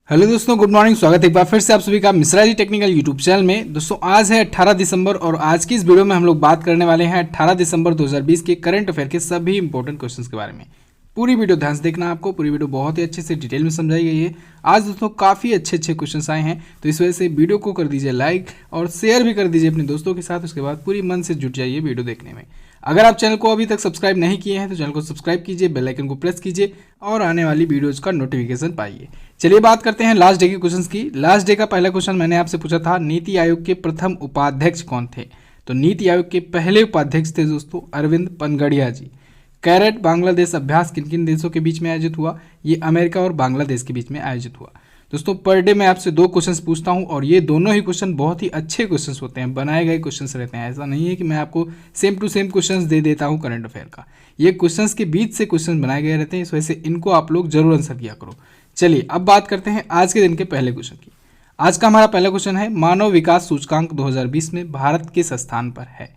Hello दोस्तों, good morning. स्वागत है एक बार फिर से आप सभी का Mishra ji technical YouTube channel में। दोस्तों आज है 18 दिसंबर और आज की इस वीडियो में हम लोग बात करने वाले हैं 18 दिसंबर 2020 के करंट अफेयर के सभी इंपॉर्टेंट क्वेश्चंस के बारे में। पूरी वीडियो ध्यान से देखना, आपको पूरी वीडियो बहुत ही अच्छे से डिटेल में समझाई गई है। आज दोस्तों काफ़ी अच्छे क्वेश्चंस आए हैं, तो इस वजह से वीडियो को कर दीजिए लाइक और शेयर भी कर दीजिए अपने दोस्तों के साथ। उसके बाद पूरी मन से जुट जाइए वीडियो देखने में। अगर आप चैनल को अभी तक सब्सक्राइब नहीं किए हैं तो चैनल को सब्सक्राइब कीजिए, बेल आइकन को प्रेस कीजिए और आने वाली वीडियोज़ का नोटिफिकेशन पाइए। चलिए बात करते हैं लास्ट डे के क्वेश्चंस की। लास्ट डे का पहला क्वेश्चन मैंने आपसे पूछा था, नीति आयोग के प्रथम उपाध्यक्ष कौन थे? तो नीति आयोग के पहले उपाध्यक्ष थे दोस्तों अरविंद पनगड़िया जी। कैरेट बांग्लादेश अभ्यास किन किन देशों के बीच में आयोजित हुआ? ये अमेरिका और बांग्लादेश के बीच में आयोजित हुआ। दोस्तों पर डे मैं आपसे 2 क्वेश्चंस पूछता हूं और ये दोनों ही क्वेश्चन बहुत ही अच्छे क्वेश्चंस होते हैं, बनाए गए क्वेश्चंस रहते हैं। ऐसा नहीं है कि मैं आपको सेम टू सेम क्वेश्चंस दे देता हूं करंट अफेयर का। ये क्वेश्चंस के बीच से क्वेश्चन बनाए गए रहते हैं, इस वजह से इनको आप लोग जरूर आंसर किया करो। चलिए अब बात करते हैं आज के दिन के पहले क्वेश्चन की। आज का हमारा पहला क्वेश्चन है, मानव विकास सूचकांक 2020 में भारत किस स्थान पर है?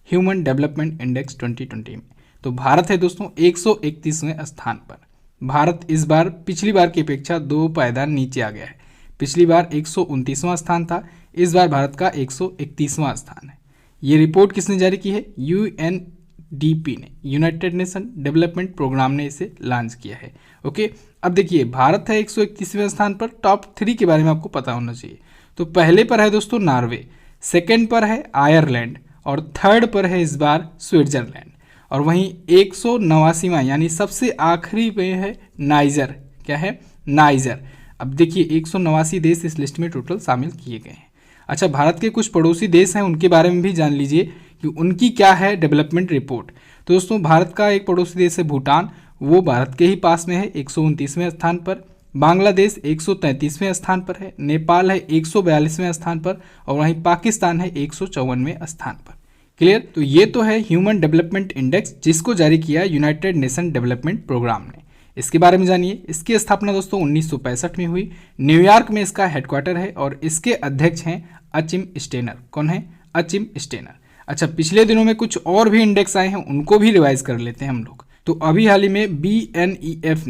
ह्यूमन डेवलपमेंट इंडेक्स 2020 में। तो भारत है दोस्तों 131वें स्थान पर। भारत इस बार पिछली बार की अपेक्षा 2 पायदान नीचे आ गया है। पिछली बार 129वां स्थान था, इस बार भारत का 131वां स्थान है। ये रिपोर्ट किसने जारी की है? यूएनडीपी ने, यूनाइटेड नेशन डेवलपमेंट प्रोग्राम ने इसे लॉन्च किया है। ओके, अब देखिए भारत है 131वें स्थान पर। टॉप 3 के बारे में आपको पता होना चाहिए। तो पहले पर है दोस्तों नॉर्वे, सेकेंड पर है आयरलैंड और थर्ड पर है इस बार स्विट्जरलैंड। और वहीं 189वां यानी सबसे आखिरी पे है नाइजर। क्या है? नाइजर। अब देखिए 189 देश इस लिस्ट में टोटल शामिल किए गए हैं। अच्छा, भारत के कुछ पड़ोसी देश हैं, उनके बारे में भी जान लीजिए कि उनकी क्या है डेवलपमेंट रिपोर्ट। तो दोस्तों भारत का एक पड़ोसी देश है भूटान, वो भारत के ही पास में है 129वें स्थान पर। बांग्लादेश 133वें स्थान पर है। नेपाल है 142वें स्थान पर और वहीं पाकिस्तान है 154वें स्थान पर। क्लियर? तो ये तो है ह्यूमन डेवलपमेंट इंडेक्स, जिसको जारी किया यूनाइटेड नेशन डेवलपमेंट प्रोग्राम ने। इसके बारे में जानिए। इसकी स्थापना दोस्तों 1965 में हुई। न्यूयॉर्क में इसका हेडक्वार्टर है और इसके अध्यक्ष हैं अचिम स्टेनर। कौन है? Achim Steiner. अच्छा, पिछले दिनों में कुछ और भी इंडेक्स आए हैं, उनको भी रिवाइज कर लेते हैं हम लोग। तो अभी हाल ही में बीएनईएफ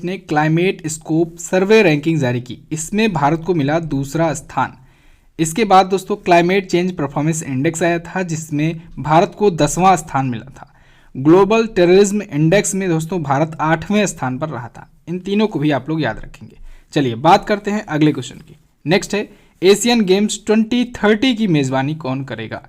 ने क्लाइमेट स्कोप सर्वे रैंकिंग जारी की। इसमें भारत को मिला 2रा स्थान। इसके बाद दोस्तों क्लाइमेट चेंज परफॉर्मेंस इंडेक्स आया था, जिसमें भारत को 10वां स्थान मिला था। ग्लोबल टेररिज्म इंडेक्स में दोस्तों भारत 8वें स्थान पर रहा था। इन तीनों को भी आप लोग याद रखेंगे। चलिए बात करते हैं अगले क्वेश्चन की। नेक्स्ट है, एशियन गेम्स 2030 की मेजबानी कौन करेगा?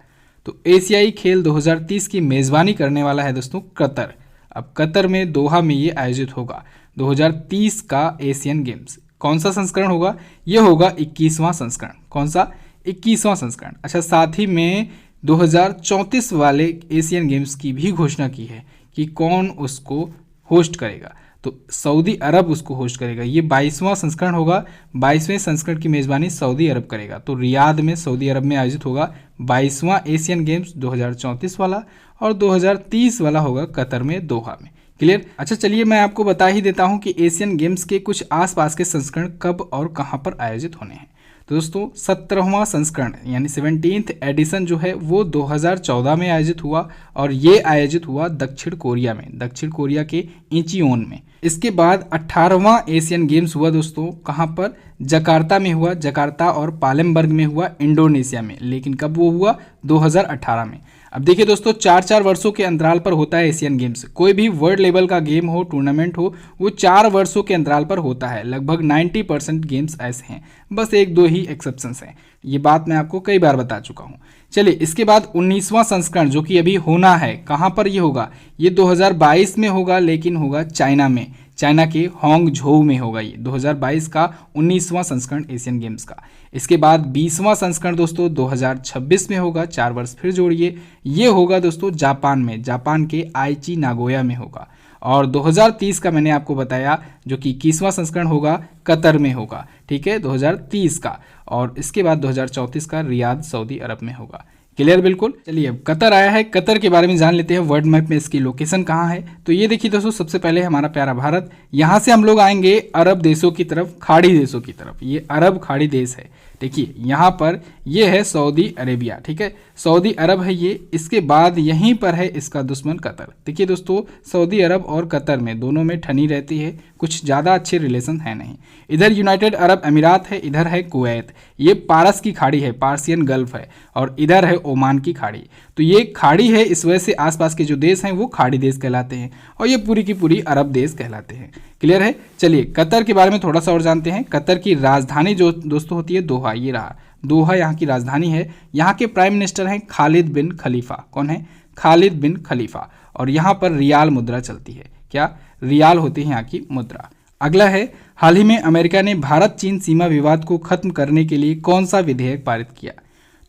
तो एशियाई खेल 2030 की मेजबानी करने वाला है दोस्तों कतर। अब कतर में दोहा में ये आयोजित होगा 2030 का एशियन गेम्स। कौन सा संस्करण होगा? ये होगा 21वां संस्करण। कौन सा? 21वां संस्करण। अच्छा, साथ ही में 2034 वाले एशियन गेम्स की भी घोषणा की है कि कौन उसको होस्ट करेगा। तो सऊदी अरब उसको होस्ट करेगा। ये 22वां संस्करण होगा। 22वें संस्करण की मेजबानी सऊदी अरब करेगा। तो रियाद में सऊदी अरब में आयोजित होगा 22वां एशियन गेम्स 2034 वाला, और 2030 वाला होगा कतर में, दोहा में। क्लियर? अच्छा चलिए मैं आपको बता ही देता हूं कि एशियन गेम्स के कुछ आसपास के संस्करण कब और कहां पर आयोजित होने हैं। तो दोस्तों 17वां संस्करण यानी 17th एडिशन जो है वो 2014 में आयोजित हुआ और ये आयोजित हुआ दक्षिण कोरिया में, दक्षिण कोरिया के इंचियोन में। इसके बाद 18वां एशियन गेम्स हुआ दोस्तों कहां पर? जकार्ता में हुआ। जकार्ता और पालेमबर्ग में हुआ इंडोनेशिया में। लेकिन कब वो हुआ? 2018 में। अब देखिए दोस्तों 4-4 वर्षों के अंतराल पर होता है एशियन गेम्स। कोई भी वर्ल्ड लेवल का गेम हो, टूर्नामेंट हो, वो 4 वर्षों के अंतराल पर होता है। लगभग 90% गेम्स ऐसे हैं, बस 1-2 ही एक्सेप्शंस हैं। ये बात मैं आपको कई बार बता चुका हूँ। चलिए इसके बाद 19वां संस्करण जो कि अभी होना है, कहाँ पर ये होगा? ये 2022 में होगा, लेकिन होगा चाइना में। चाइना के होंगझोउ में होगा ये 2022 का 19वां संस्करण एशियन गेम्स का। इसके बाद 20वां संस्करण दोस्तों 2026 में होगा, 4 वर्ष फिर जोड़िए। ये होगा दोस्तों जापान में, जापान के आइची नागोया में होगा। और 2030 का मैंने आपको बताया जो कि 21वां संस्करण होगा कतर में होगा। ठीक है, 2030 का। और इसके बाद 2034 का रियाद सऊदी अरब में होगा। क्लियर? बिल्कुल। चलिए अब कतर आया है, कतर के बारे में जान लेते हैं। वर्ल्ड मैप में इसकी लोकेशन कहाँ है? तो ये देखिए दोस्तों, सबसे पहले हमारा प्यारा भारत, यहाँ से हम लोग आएंगे अरब देशों की तरफ, खाड़ी देशों की तरफ। ये अरब खाड़ी देश है। देखिए यहाँ पर ये है सऊदी अरेबिया, ठीक है, सऊदी अरब है ये। इसके बाद यहीं पर है इसका दुश्मन कतर। देखिए दोस्तों, सऊदी अरब और कतर में दोनों में ठनी रहती है, कुछ ज़्यादा अच्छे रिलेशन है नहीं। इधर यूनाइटेड अरब अमीरात है, इधर है कुवैत, ये पारस की खाड़ी है, पार्सियन गल्फ है, और इधर है ओमान की खाड़ी। तो ये खाड़ी है, इस वजह से आसपास के जो देश हैं वो खाड़ी देश कहलाते हैं, और ये पूरी की पूरी अरब देश कहलाते हैं। क्लियर है। चलिए कतर के बारे में थोड़ा सा और जानते हैं। कतर की राजधानी जो दोस्तों होती है दोहा, ये रहा दोहा यहाँ की राजधानी है। यहाँ के प्राइम मिनिस्टर हैं खालिद बिन खलीफा। कौन है? खालिद बिन खलीफा। और यहाँ पर रियाल मुद्रा चलती है। क्या? रियाल होती है यहाँ की मुद्रा। अगला है, हाल ही में अमेरिका ने भारत चीन सीमा विवाद को खत्म करने के लिए कौन सा विधेयक पारित किया?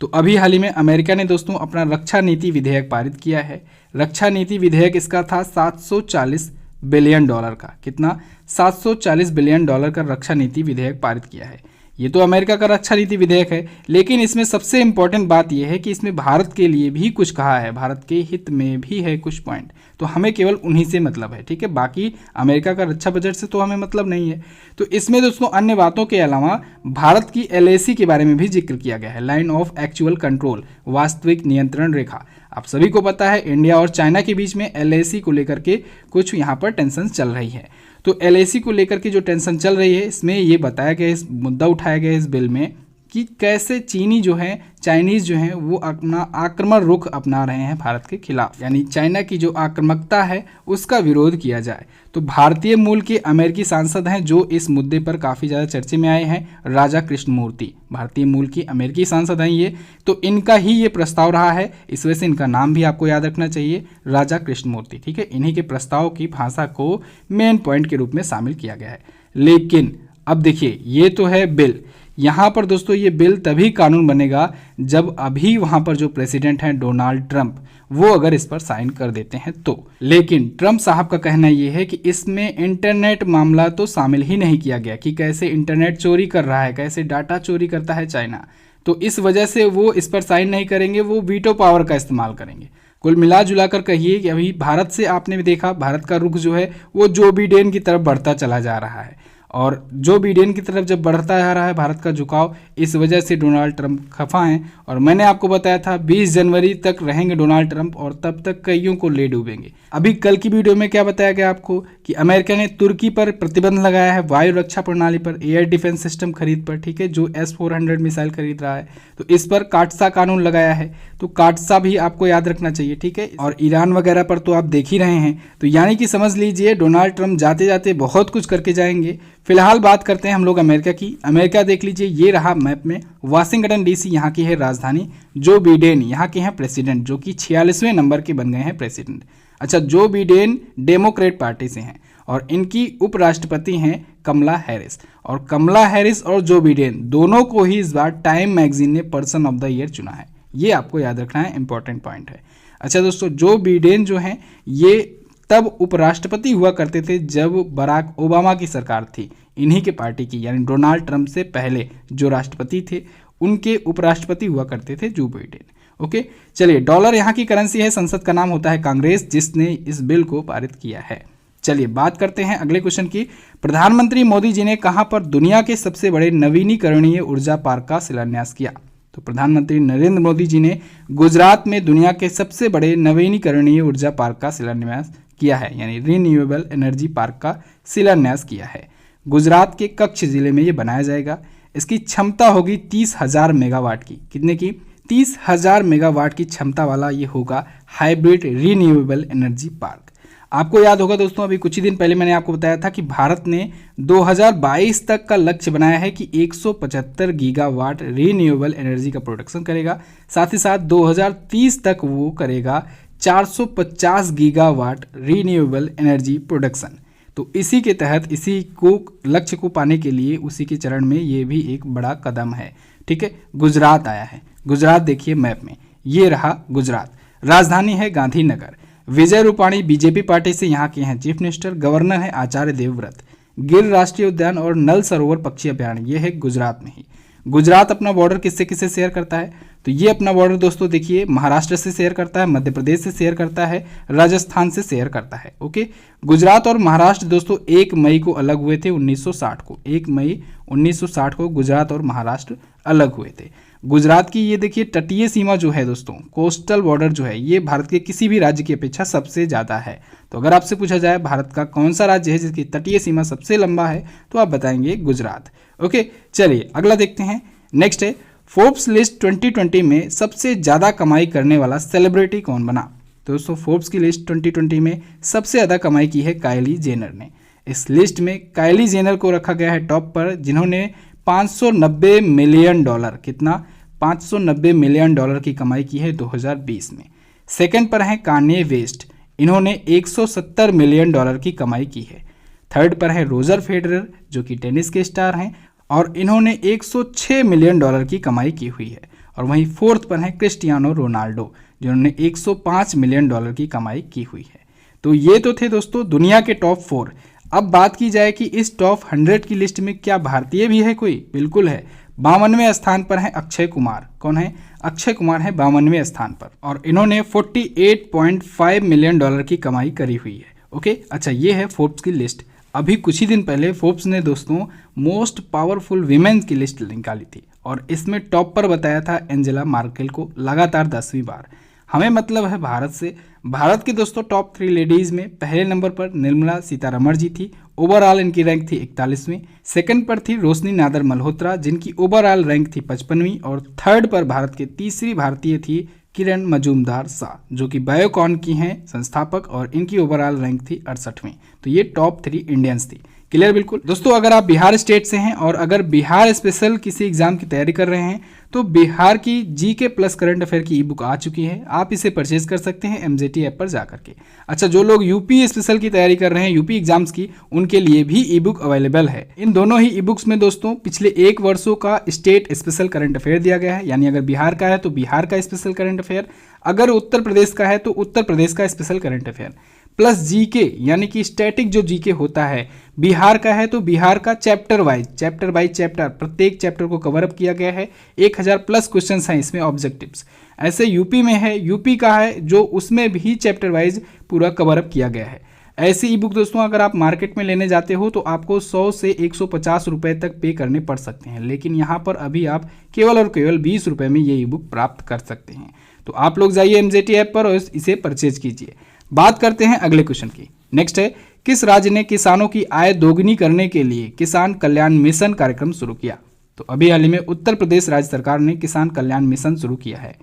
तो अभी हाल ही में अमेरिका ने दोस्तों अपना रक्षा नीति विधेयक पारित किया है। रक्षा नीति विधेयक इसका था 740 बिलियन डॉलर का। कितना? 740 बिलियन डॉलर का रक्षा नीति विधेयक पारित किया है। ये तो अमेरिका का रक्षा नीति विधेयक है, लेकिन इसमें सबसे इंपॉर्टेंट बात यह है कि इसमें भारत के लिए भी कुछ कहा है, भारत के हित में भी है कुछ पॉइंट, तो हमें केवल उन्हीं से मतलब है, ठीक है। बाकी अमेरिका का रक्षा बजट से तो हमें मतलब नहीं है। तो इसमें दोस्तों अन्य बातों के अलावा भारत की LAC के बारे में भी जिक्र किया गया है, लाइन ऑफ एक्चुअल कंट्रोल, वास्तविक नियंत्रण रेखा। आप सभी को पता है इंडिया और चाइना के बीच में LAC को लेकर के कुछ यहाँ पर टेंशन चल रही है। तो LAC को लेकर के जो टेंशन चल रही है, इसमें ये बताया गया, इस मुद्दा उठाया गया इस बिल में कि कैसे चीनी जो है, चाइनीज़ जो हैं वो अपना आक्रमण रुख अपना रहे हैं भारत के खिलाफ, यानी चाइना की जो आक्रामकता है उसका विरोध किया जाए। तो भारतीय मूल के अमेरिकी सांसद हैं जो इस मुद्दे पर काफ़ी ज़्यादा चर्चे में आए हैं, राजा कृष्णमूर्ति, भारतीय मूल की अमेरिकी सांसद हैं ये। तो इनका ही ये प्रस्ताव रहा है, इस वजह से इनका नाम भी आपको याद रखना चाहिए, राजा कृष्णमूर्ति, ठीक है। इन्हीं के प्रस्ताव की भाषा को मेन पॉइंट के रूप में शामिल किया गया है। लेकिन अब देखिए, ये तो है बिल। यहाँ पर दोस्तों ये बिल तभी कानून बनेगा जब अभी वहाँ पर जो प्रेसिडेंट हैं डोनाल्ड ट्रंप, वो अगर इस पर साइन कर देते हैं तो। लेकिन ट्रंप साहब का कहना ये है कि इसमें इंटरनेट मामला तो शामिल ही नहीं किया गया कि कैसे इंटरनेट चोरी कर रहा है, कैसे डाटा चोरी करता है चाइना। तो इस वजह से वो इस पर साइन नहीं करेंगे, वो वीटो पावर का इस्तेमाल करेंगे। कुल मिला जुला कर कहिए कि अभी भारत से आपने भी देखा, भारत का रुख जो है वो जो बिडेन की तरफ बढ़ता चला जा रहा है, और जो बिडेन की तरफ जब बढ़ता जा रहा है भारत का झुकाव, इस वजह से डोनाल्ड ट्रंप खफा हैं। और मैंने आपको बताया था 20 जनवरी तक रहेंगे डोनाल्ड ट्रंप, और तब तक कईयों को ले डूबेंगे। अभी कल की वीडियो में क्या बताया गया आपको कि अमेरिका ने तुर्की पर प्रतिबंध लगाया है, वायु रक्षा प्रणाली पर, एयर डिफेंस सिस्टम खरीद पर, ठीक है, जो S-400 मिसाइल खरीद रहा है, तो इस पर काटसा कानून लगाया है। तो काटसा भी आपको याद रखना चाहिए, ठीक है। और ईरान वगैरह पर तो आप देख ही रहे हैं। तो यानी कि समझ लीजिए डोनाल्ड ट्रंप जाते जाते बहुत कुछ करके जाएंगे। फिलहाल बात करते हैं हम लोग अमेरिका की। अमेरिका देख लीजिए, ये रहा मैप में, वाशिंगटन DC यहाँ की है राजधानी, जो बिडेन यहाँ के हैं प्रेसिडेंट, जो कि 46वें नंबर के बन गए हैं प्रेसिडेंट। अच्छा, जो बिडेन डेमोक्रेट पार्टी से हैं, और इनकी उपराष्ट्रपति हैं कमला हैरिस। और कमला हैरिस और जो बिडेन दोनों को ही इस बार टाइम मैगजीन ने पर्सन ऑफ द ईयर चुना है, ये आपको याद रखना है, इंपॉर्टेंट पॉइंट है। अच्छा दोस्तों, जो बिडेन जो हैं ये तब उपराष्ट्रपति हुआ करते थे जब बराक ओबामा की सरकार थी, इन्हीं के पार्टी की, यानी डोनाल्ड ट्रंप से पहले जो राष्ट्रपति थे उनके उपराष्ट्रपति हुआ करते थे जो बिडेन। ओके, चलिए, डॉलर यहाँ की करेंसी है, संसद का नाम होता है कांग्रेस, जिसने इस बिल को पारित किया है। चलिए बात करते हैं अगले क्वेश्चन की। प्रधानमंत्री मोदी जी ने कहां पर दुनिया के सबसे बड़े नवीनीकरणीय ऊर्जा पार्क का शिलान्यास किया? तो प्रधानमंत्री नरेंद्र मोदी जी ने गुजरात में दुनिया के सबसे बड़े नवीनीकरणीय ऊर्जा पार्क का शिलान्यास किया है, यानी रिन्यूएबल एनर्जी पार्क का शिलान्यास किया है। गुजरात के कच्छ जिले में ये बनाया जाएगा। इसकी क्षमता होगी 30,000 मेगावाट की। कितने की? 30,000 मेगावाट की क्षमता वाला ये होगा हाइब्रिड रिन्यूएबल एनर्जी पार्क। आपको याद होगा दोस्तों, अभी कुछ ही दिन पहले मैंने आपको बताया था कि भारत ने 2022 तक का लक्ष्य बनाया है कि 175 गीगावाट रिन्यूएबल एनर्जी का प्रोडक्शन करेगा। साथ ही साथ 2030 तक वो करेगा 450 गीगावाट रिन्यूएबल एनर्जी प्रोडक्शन। तो इसी के तहत, इसी को लक्ष्य को पाने के लिए उसी के चरण में ये भी एक बड़ा कदम है, ठीक है। गुजरात आया है। गुजरात देखिए मैप में, ये रहा गुजरात। राजधानी है गांधीनगर। विजय रूपाणी बीजेपी पार्टी से यहाँ के हैं चीफ मिनिस्टर। गवर्नर है आचार्य देवव्रत। गिर राष्ट्रीय उद्यान और नल सरोवर पक्षी अभ्यारण्य ये है गुजरात में ही। गुजरात अपना बॉर्डर किससे किससे शेयर करता है? तो ये अपना बॉर्डर दोस्तों देखिए महाराष्ट्र से शेयर करता है, मध्य प्रदेश से शेयर करता है, राजस्थान से शेयर करता है। ओके, गुजरात और महाराष्ट्र दोस्तों 1 मई को अलग हुए थे 1960 को। 1 मई 1960 को गुजरात और महाराष्ट्र अलग हुए थे। गुजरात की ये देखिए तटीय सीमा जो है दोस्तों, कोस्टल बॉर्डर जो है, ये भारत के किसी भी राज्य की अपेक्षा सबसे ज़्यादा है। तो अगर आपसे पूछा जाए भारत का कौन सा राज्य है जिसकी तटीय सीमा सबसे लंबा है, तो आप बताएंगे गुजरात। ओके, चलिए अगला देखते हैं। नेक्स्ट है फोर्ब्स लिस्ट 2020 में सबसे ज़्यादा कमाई करने वाला सेलिब्रिटी कौन बना। तो दोस्तों फोर्ब्स की लिस्ट 2020 में सबसे ज़्यादा कमाई की है काइली जेनर ने। इस लिस्ट में काइली जेनर को रखा गया है टॉप पर, जिन्होंने $590 मिलियन, कितना, $590 मिलियन की कमाई की है 2020 में। सेकंड पर है कान्ये वेस्ट, इन्होंने $170 मिलियन की कमाई की है। थर्ड पर है रोजर फेडरर जो कि टेनिस के स्टार हैं और इन्होंने $106 मिलियन की कमाई की हुई है। और वहीं फोर्थ पर है क्रिस्टियानो रोनाल्डो जिन्होंने $105 मिलियन की कमाई की हुई है। तो ये तो थे दोस्तों दुनिया के टॉप 4। अब बात की जाए कि इस टॉप 100 की लिस्ट में क्या भारतीय भी है कोई? बिल्कुल है। 52वें स्थान पर है अक्षय कुमार। कौन है? अक्षय कुमार है 52वें स्थान पर और इन्होंने $48.5 मिलियन की कमाई करी हुई है। ओके, अच्छा ये है फोर्ब्स की लिस्ट। अभी कुछ ही दिन पहले फोर्ब्स ने दोस्तों मोस्ट पावरफुल वीमेंस की लिस्ट निकाली थी और इसमें टॉप पर बताया था एंजेला मार्केल को लगातार 10वीं बार। हमें मतलब है भारत से। भारत की दोस्तों टॉप 3 लेडीज में पहले नंबर पर निर्मला सीतारमण जी थी, ओवरऑल इनकी रैंक थी 41वीं। सेकंड पर थी रोशनी नादर मल्होत्रा जिनकी ओवरऑल रैंक थी 55वीं और थर्ड पर भारत के तीसरी भारतीय थी किरण मजूमदार शाह जो कि बायोकॉन की हैं संस्थापक और इनकी ओवरऑल रैंक थी 68वीं। तो ये टॉप 3 इंडियंस थी। क्लियर? बिल्कुल दोस्तों, अगर आप बिहार स्टेट से हैं और अगर बिहार स्पेशल किसी एग्जाम की तैयारी कर रहे हैं तो बिहार की जीके प्लस करंट अफेयर की ई बुक आ चुकी है, आप इसे परचेज कर सकते हैं MJT ऐप पर जाकर के। अच्छा, जो लोग यूपी स्पेशल की तैयारी कर रहे हैं यूपी एग्जाम्स की, उनके लिए भी ई बुक अवेलेबल है। इन दोनों ही ई बुक्स में दोस्तों पिछले 1 वर्षों का स्टेट स्पेशल करंट अफेयर दिया गया है, यानी अगर बिहार का है तो बिहार का स्पेशल करंट अफेयर, अगर उत्तर प्रदेश का है तो उत्तर प्रदेश का special current affair, plus GK यानी कि स्टैटिक जो जीके होता है। बिहार का है तो बिहार का चैप्टर बाय चैप्टर प्रत्येक चैप्टर को कवर अप किया गया है। 1000 प्लस क्वेश्चंस हैं इसमें ऑब्जेक्टिव्स। ऐसे यूपी में है, यूपी का है जो उसमें भी चैप्टर वाइज पूरा कवर अप किया गया है। ऐसी ई बुक दोस्तों अगर आप मार्केट में लेने जाते हो तो आपको 100 से 150 रुपए तक पे करने पड़ सकते हैं, लेकिन यहाँ पर अभी आप केवल और केवल 20 रुपए में ये ई बुक प्राप्त कर सकते हैं। तो आप लोग जाइए MJT ऐप पर और इसे परचेज कीजिए। बात करते हैं अगले क्वेश्चन की। नेक्स्ट है किस राज्य ने किसानों की आय दोगुनी करने के लिए किसान कल्याण मिशन कार्यक्रम शुरू किया। तो अभी हाल ही में उत्तर प्रदेश राज्य सरकार ने किसान कल्याण मिशन शुरू किया है।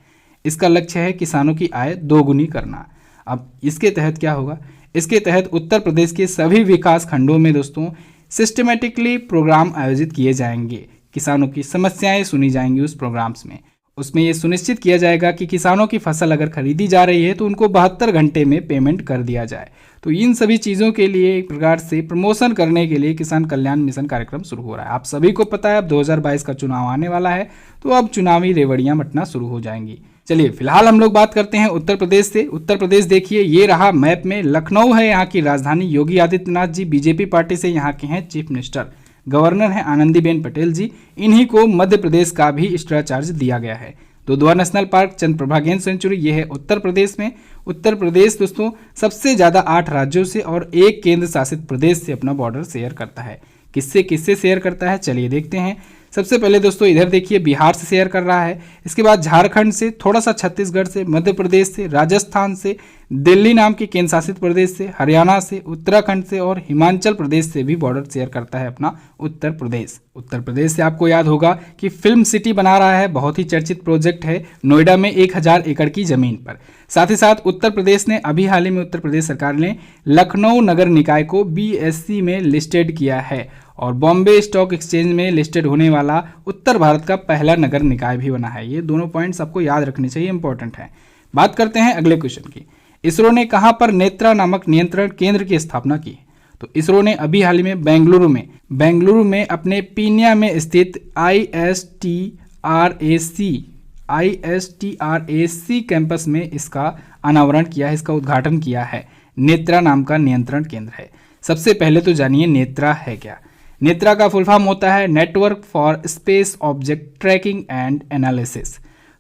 इसका लक्ष्य है किसानों की आय दोगुनी करना। अब इसके तहत क्या होगा? इसके तहत उत्तर प्रदेश के सभी विकास खंडों में दोस्तों सिस्टमेटिकली प्रोग्राम आयोजित किए जाएंगे। किसानों की समस्याएं सुनी जाएंगी उस प्रोग्राम्स में। उसमें ये सुनिश्चित किया जाएगा कि किसानों की फसल अगर खरीदी जा रही है तो उनको 72 घंटे में पेमेंट कर दिया जाए। तो इन सभी चीज़ों के लिए एक प्रकार से प्रमोशन करने के लिए किसान कल्याण मिशन कार्यक्रम शुरू हो रहा है। आप सभी को पता है अब 2022 का चुनाव आने वाला है, तो अब चुनावी रेवड़ियां मटना शुरू हो जाएंगी। चलिए फिलहाल हम लोग बात करते हैं उत्तर प्रदेश से। उत्तर प्रदेश देखिए ये रहा मैप में, लखनऊ है यहाँ की राजधानी। योगी आदित्यनाथ जी बीजेपी पार्टी से यहाँ के हैं चीफ मिनिस्टर। गवर्नर हैं आनंदीबेन पटेल जी। इन्हीं को मध्य प्रदेश का भी एक्स्ट्रा चार्ज दिया गया है। दुधवा नेशनल पार्क, चंद्रप्रभा गेंद सेंचुरी, ये है उत्तर प्रदेश में। उत्तर प्रदेश दोस्तों सबसे ज़्यादा 8 राज्यों से और 1 केंद्र शासित प्रदेश से अपना बॉर्डर शेयर करता है। किससे किससे शेयर करता है चलिए देखते हैं। सबसे पहले दोस्तों इधर देखिए बिहार से शेयर कर रहा है, इसके बाद झारखंड से, थोड़ा सा छत्तीसगढ़ से, मध्य प्रदेश से, राजस्थान से, दिल्ली नाम के केंद्र शासित प्रदेश से, हरियाणा से, उत्तराखंड से और हिमाचल प्रदेश से भी बॉर्डर शेयर करता है अपना उत्तर प्रदेश। उत्तर प्रदेश से आपको याद होगा कि फिल्म सिटी बना रहा है, बहुत ही चर्चित प्रोजेक्ट है नोएडा में 1000 एकड़ की जमीन पर। साथ ही साथ उत्तर प्रदेश ने अभी हाल ही में उत्तर प्रदेश सरकार ने लखनऊ नगर निकाय को BSE में लिस्टेड किया है और बॉम्बे स्टॉक एक्सचेंज में लिस्टेड होने वाला उत्तर भारत का पहला नगर निकाय भी बना है। ये दोनों पॉइंट्स आपको याद रखने चाहिए, इंपॉर्टेंट है। बात करते हैं अगले क्वेश्चन की। इसरो ने कहां पर नेत्रा नामक नियंत्रण केंद्र की स्थापना की? तो इसरो ने अभी हाल ही में बेंगलुरु में अपने पीनिया में स्थित ISTRAC कैंपस में इसका अनावरण किया है, इसका उद्घाटन किया है। नेत्रा नाम का नियंत्रण केंद्र है। सबसे पहले तो जानिए नेत्रा है क्या। नेत्रा का फुल फॉर्म होता है network for space object tracking and analysis.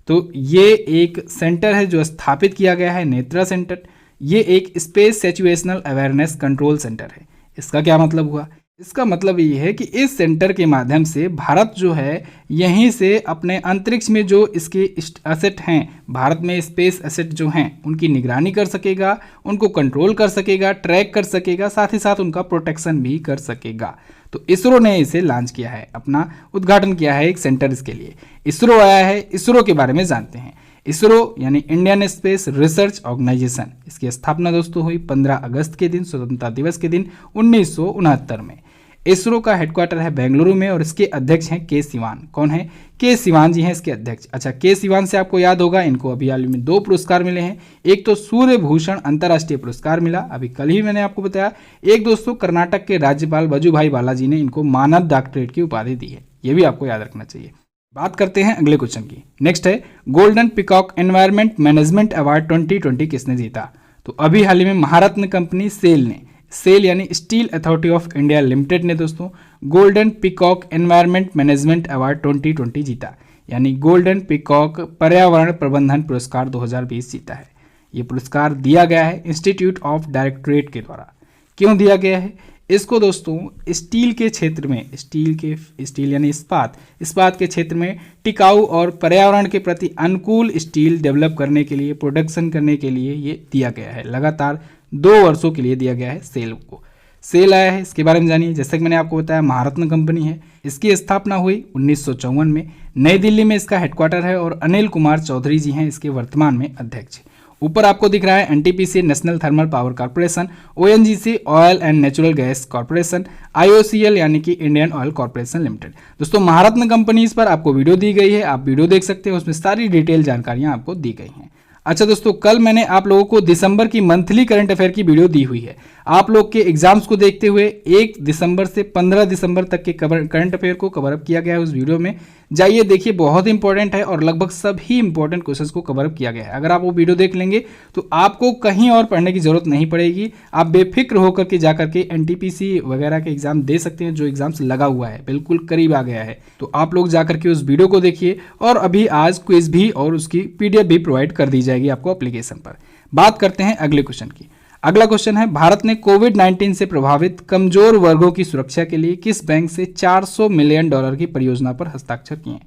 तो ये एक सेंटर है जो स्थापित किया गया है, नेत्रा सेंटर। ये एक space situational awareness control centre है। इसका क्या मतलब हुआ? इसका मतलब ये है कि इस सेंटर के माध्यम से भारत जो है यहीं से अपने अंतरिक्ष में जो इसके एसेट हैं, भारत में स्पेस एसेट जो हैं उनकी निगरानी कर सकेगा, उनको कंट्रोल कर सकेगा, ट्रैक कर सकेगा, साथ ही साथ उनका प्रोटेक्शन भी कर सकेगा। तो इसरो ने इसे लॉन्च किया है, अपना उद्घाटन किया है एक सेंटर इसके लिए। इसरो आया है, इसरो के बारे में जानते हैं। इसरो यानी इंडियन स्पेस रिसर्च ऑर्गेनाइजेशन, इसकी स्थापना दोस्तों हुई 15 अगस्त के दिन, स्वतंत्रता दिवस के दिन 1969 में। इसरो का हेडक्वार्टर है बेंगलुरु में और इसके अध्यक्ष हैं के सिवान। कौन है? के सिवान जी हैं इसके अध्यक्ष। अच्छा, के सिवान से आपको याद होगा इनको अभी हाल में 2 पुरस्कार मिले हैं। एक तो सूर्य भूषण अंतर्राष्ट्रीय पुरस्कार मिला, अभी कल ही मैंने आपको बताया। एक दोस्तों कर्नाटक के राज्यपाल वजुभाई बालाजी ने इनको मानद डॉक्टरेट की उपाधि दी है, ये भी आपको याद रखना चाहिए। बात करते हैं अगले क्वेश्चन की। नेक्स्ट है golden peacock environment management award 2020 किसने जीता? तो अभी हाल ही में महारत्न कंपनी सेल ने, सेल यानी steel authority of India limited ने दोस्तों golden peacock environment management award 2020 जीता, यानी गोल्डन पिकॉक पर्यावरण प्रबंधन पुरस्कार 2020 जीता है। ये पुरस्कार दिया गया है इंस्टीट्यूट ऑफ डायरेक्टरेट के द्वारा। क्यों दिया गया है इसको दोस्तों? स्टील के क्षेत्र में, स्टील यानी इस्पात के क्षेत्र में टिकाऊ और पर्यावरण के प्रति अनुकूल स्टील डेवलप करने के लिए, प्रोडक्शन करने के लिए ये दिया गया है। लगातार 2 वर्षों के लिए दिया गया है सेल को। सेल आया है, इसके बारे में जानिए। जैसे कि मैंने आपको बताया महारत्न कंपनी है, इसकी स्थापना हुई 1954 में, नई दिल्ली में इसका हेडक्वार्टर है और अनिल कुमार चौधरी जी हैं इसके वर्तमान में अध्यक्ष। ऊपर आपको दिख रहा है NTPC national thermal power corporation, ONGC oil and natural gas corporation, IOCL यानी कि इंडियन ऑयल कॉर्पोरेशन लिमिटेड। दोस्तों महारत्न कंपनीज पर आपको वीडियो दी गई है, आप वीडियो देख सकते हैं, उसमें सारी डिटेल जानकारियां आपको दी गई हैं। अच्छा दोस्तों, कल मैंने आप लोगों को दिसंबर की मंथली करंट अफेयर की वीडियो दी हुई है। आप लोग के एग्जाम्स को देखते हुए 1 दिसंबर से 15 दिसंबर तक के करंट अफेयर को कवर अप किया गया है उस वीडियो में। जाइए देखिए, बहुत इंपॉर्टेंट है और लगभग सभी इंपॉर्टेंट क्वेश्चंस को कवर अप किया गया है। अगर आप वो वीडियो देख लेंगे तो आपको कहीं और पढ़ने की जरूरत नहीं पड़ेगी, आप बेफिक्र होकर के जाकर के एनटीपीसी वगैरह के एग्जाम दे सकते हैं। जो एग्जाम्स लगा हुआ है बिल्कुल करीब आ गया है, तो आप लोग जाकर के उस वीडियो को देखिए। और अभी आज क्विज भी और उसकी पीडीएफ भी प्रोवाइड कर दी जाएगी आपको एप्लीकेशन पर। बात करते हैं अगले क्वेश्चन की। अगला क्वेश्चन है भारत ने कोविड-19 से प्रभावित कमजोर वर्गों की सुरक्षा के लिए किस बैंक से $400 मिलियन की परियोजना पर हस्ताक्षर किए?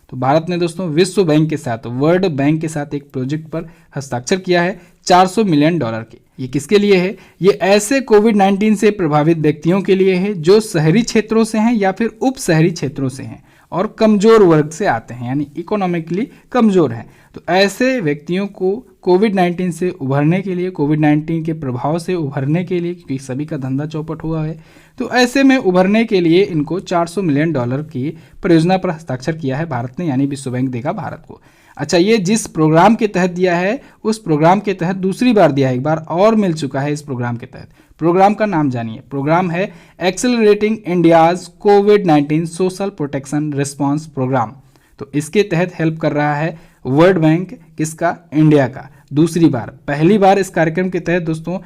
तो भारत ने दोस्तों विश्व बैंक के साथ, वर्ल्ड बैंक के साथ एक प्रोजेक्ट पर हस्ताक्षर किया है $400 मिलियन के। ये किसके लिए है? ये ऐसे कोविड-19 से प्रभावित व्यक्तियों के लिए है जो शहरी क्षेत्रों से हैं या फिर उप शहरी क्षेत्रों से हैं और कमजोर वर्ग से आते हैं, यानी इकोनॉमिकली कमजोर हैं। तो ऐसे व्यक्तियों को कोविड-19 से उभरने के लिए, कोविड-19 के प्रभाव से उभरने के लिए, क्योंकि सभी का धंधा चौपट हुआ है, तो ऐसे में उभरने के लिए इनको $400 मिलियन की परियोजना पर हस्ताक्षर किया है भारत ने, यानी विश्व बैंक देगा भारत को। अच्छा, ये जिस प्रोग्राम के तहत दिया है उस प्रोग्राम के तहत दूसरी बार दिया है, एक बार और मिल चुका है इस प्रोग्राम के तहत। प्रोग्राम का नाम जानिए। प्रोग्राम है एक्सेलरेटिंग इंडियाज कोविड-19 सोशल प्रोटेक्शन रिस्पांस प्रोग्राम। तो इसके तहत हेल्प कर रहा है वर्ल्ड बैंक, किसका? इंडिया का। दूसरी बार, पहली बार इस कार्यक्रम के तहत दोस्तों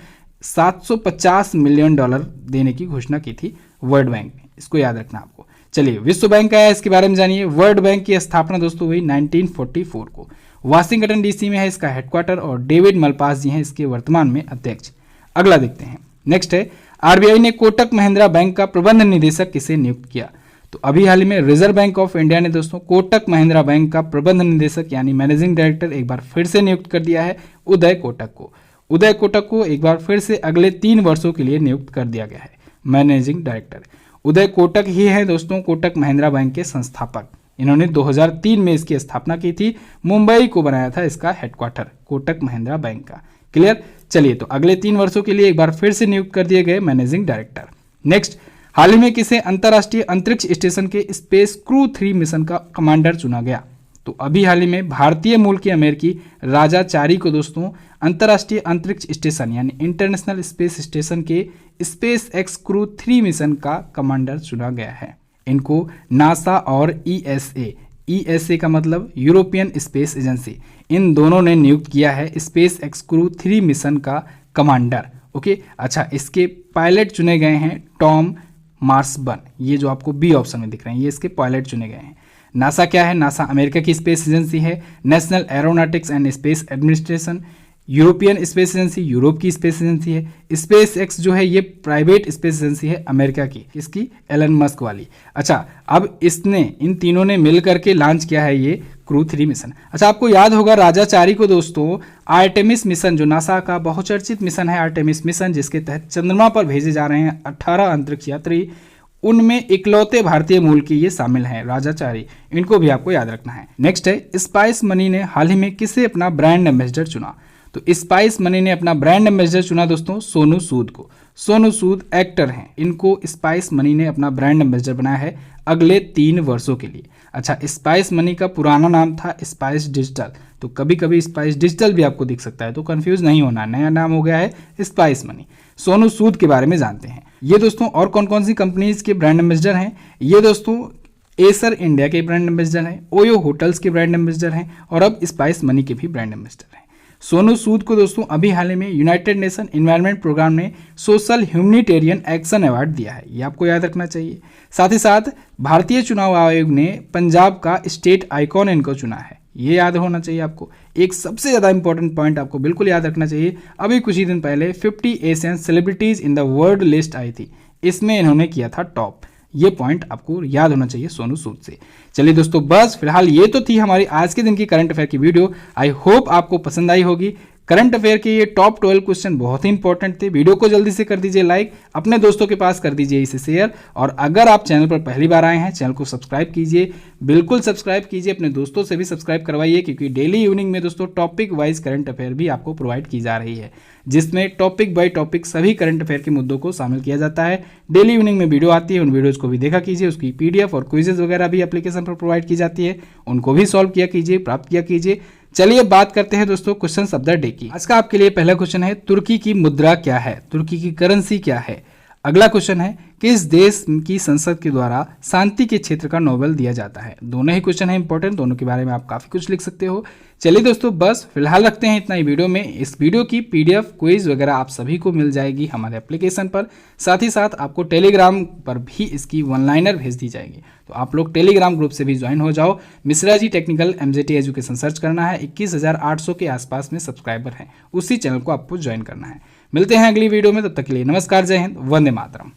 $750 मिलियन देने की घोषणा की थी वर्ल्ड बैंक ने, इसको याद रखना आपको। चलिए, विश्व बैंक आया, इसके बारे में जानिए। वर्ल्ड बैंक की स्थापना दोस्तों हुई 1944 को, वाशिंगटन डीसी में है इसका हेडक्वार्टर और डेविड मलपास जी हैं इसके वर्तमान में अध्यक्ष। अगला देखते हैं। नेक्स्ट है आरबीआई ने कोटक महिंद्रा बैंक का प्रबंध निदेशक किसे नियुक्त किया? तो अभी हाल ही में रिजर्व बैंक ऑफ इंडिया ने दोस्तों कोटक महिंद्रा बैंक का प्रबंध निदेशक यानी मैनेजिंग डायरेक्टर एक बार फिर से नियुक्त कर दिया है उदय कोटक को। उदय कोटक को एक बार फिर से अगले 3 वर्षों के लिए नियुक्त कर दिया गया है मैनेजिंग डायरेक्टर। उदय कोटक ही हैं दोस्तों कोटक महिंद्रा बैंक के संस्थापक। इन्होंने 2003 में इसकी स्थापना की थी, मुंबई को बनाया था इसका हेडक्वार्टर कोटक महिंद्रा बैंक का। क्लियर? चलिए, तो अगले 3 वर्षों के लिए एक बार फिर से नियुक्त कर दिए गए मैनेजिंग डायरेक्टर। नेक्स्ट, हाल ही में किसे अंतर्राष्ट्रीय अंतरिक्ष स्टेशन के स्पेस क्रू 3 मिशन का कमांडर चुना गया? तो अभी हाल ही में भारतीय मूल के अमेरिकी राजा चारी को दोस्तों अंतर्राष्ट्रीय अंतरिक्ष स्टेशन यानी इंटरनेशनल स्पेस स्टेशन के स्पेस एक्स क्रू 3 मिशन का कमांडर चुना गया है। इनको नासा और ईएसए का मतलब यूरोपियन स्पेस एजेंसी, इन दोनों ने नियुक्त किया है स्पेस एक्स क्रू 3 मिशन का कमांडर। ओके, अच्छा, इसके पायलट चुने गए हैं टॉम मार्सबन, ये जो आपको बी ऑप्शन में दिख रहे हैं, ये इसके पायलट चुने गए हैं। नासा क्या है? नासा अमेरिका की स्पेस एजेंसी है। National aeronautics and space administration European space agency Europe की स्पेस एजेंसी है। स्पेस एक्स जो है ये प्राइवेट स्पेस एजेंसी है अमेरिका की, इसकी एलन मस्क वाली। अच्छा, अब इन तीनों ने मिल करके लॉन्च किया है ये क्रू 3 मिशन। अच्छा, आपको याद होगा राजाचारी को दोस्तों आर्टेमिस मिशन, जो नासा का बहुचर्चित मिशन है आर्टेमिस मिशन, जिसके तहत चंद्रमा पर भेजे जा रहे हैं 18 अंतरिक्ष यात्री, उनमें इकलौते भारतीय मूल के ये शामिल हैं राजाचारी। इनको भी आपको याद रखना है। नेक्स्ट है स्पाइस मनी ने हाल ही में किसे अपना ब्रांड एम्बेसडर चुना। तो स्पाइस मनी ने अपना ब्रांड एम्बेसडर चुना दोस्तों सोनू सूद को। सोनू सूद एक्टर हैं, इनको स्पाइस मनी ने अपना ब्रांड एम्बेसडर बनाया है अगले 3 वर्षों के लिए। अच्छा, स्पाइस मनी का पुराना नाम था स्पाइस डिजिटल, तो कभी कभी स्पाइस डिजिटल भी आपको दिख सकता है, तो कंफ्यूज नहीं होना, नया नाम हो गया है स्पाइस मनी। सोनू सूद के बारे में जानते हैं। ये दोस्तों और कौन कौन सी कंपनीज के ब्रांड एम्बेसडर हैं। ये दोस्तों एसर इंडिया के ब्रांड एम्बेसडर हैं, ओयो होटल्स के ब्रांड एम्बेसडर हैं, और अब स्पाइस मनी के भी ब्रांड एम्बेसडर हैं। सोनू सूद को दोस्तों अभी हाल ही में यूनाइटेड नेशन एनवायरनमेंट प्रोग्राम ने सोशल ह्यूमैनिटेरियन एक्शन अवार्ड दिया है, ये आपको याद रखना चाहिए। साथ ही साथ भारतीय चुनाव आयोग ने पंजाब का स्टेट आइकॉन इनको चुना है, ये याद होना चाहिए आपको। एक सबसे ज़्यादा इंपॉर्टेंट पॉइंट आपको बिल्कुल याद रखना चाहिए, अभी कुछ ही दिन पहले 50 Asian celebrities in the world list आई थी, इसमें इन्होंने किया था टॉप। ये पॉइंट आपको याद होना चाहिए सोनू सूद से। चलिए दोस्तों, बस फिलहाल ये तो थी हमारी आज के दिन की करंट अफेयर की वीडियो। आई होप आपको पसंद आई होगी। करंट अफेयर के ये टॉप 12 क्वेश्चन बहुत ही इंपॉर्टेंट थे। वीडियो को जल्दी से कर दीजिए लाइक, अपने दोस्तों के पास कर दीजिए इसे शेयर, और अगर आप चैनल पर पहली बार आए हैं चैनल को सब्सक्राइब कीजिए, बिल्कुल सब्सक्राइब कीजिए, अपने दोस्तों से भी सब्सक्राइब करवाइए, क्योंकि डेली इवनिंग में दोस्तों टॉपिक वाइज करंट अफेयर भी आपको प्रोवाइड की जा रही है, जिसमें टॉपिक बाय टॉपिक सभी करंट अफेयर के मुद्दों को शामिल किया जाता है। डेली इवनिंग में वीडियो आती है, उन वीडियोज़ को भी देखा कीजिए, उसकी PDF और क्विजेज वगैरह भी एप्लीकेशन पर प्रोवाइड की जाती है, उनको भी सॉल्व किया कीजिए, प्राप्त किया कीजिए। चलिए बात करते हैं दोस्तों क्वेश्चन ऑफ द डे की। आज का आपके लिए पहला क्वेश्चन है, तुर्की की मुद्रा क्या है, तुर्की की करेंसी क्या है। अगला क्वेश्चन है, किस देश की संसद के द्वारा शांति के क्षेत्र का नोबेल दिया जाता है। दोनों ही क्वेश्चन है इंपॉर्टेंट, दोनों के बारे में आप काफी कुछ लिख सकते हो। चलिए दोस्तों, बस फिलहाल रखते हैं इतना ही वीडियो में। इस वीडियो की PDF क्विज वगैरह आप सभी को मिल जाएगी हमारे एप्लीकेशन पर, साथ ही साथ आपको टेलीग्राम पर भी इसकी वन लाइनर भेज दी जाएगी, तो आप लोग टेलीग्राम ग्रुप से भी ज्वाइन हो जाओ। Mishra ji technical MJT education search करना है, 21,800 के आसपास में सब्सक्राइबर हैं, उसी चैनल को आपको ज्वाइन करना है। मिलते हैं अगली वीडियो में, तब तक के लिए नमस्कार, जय हिंद, वंदे मातरम।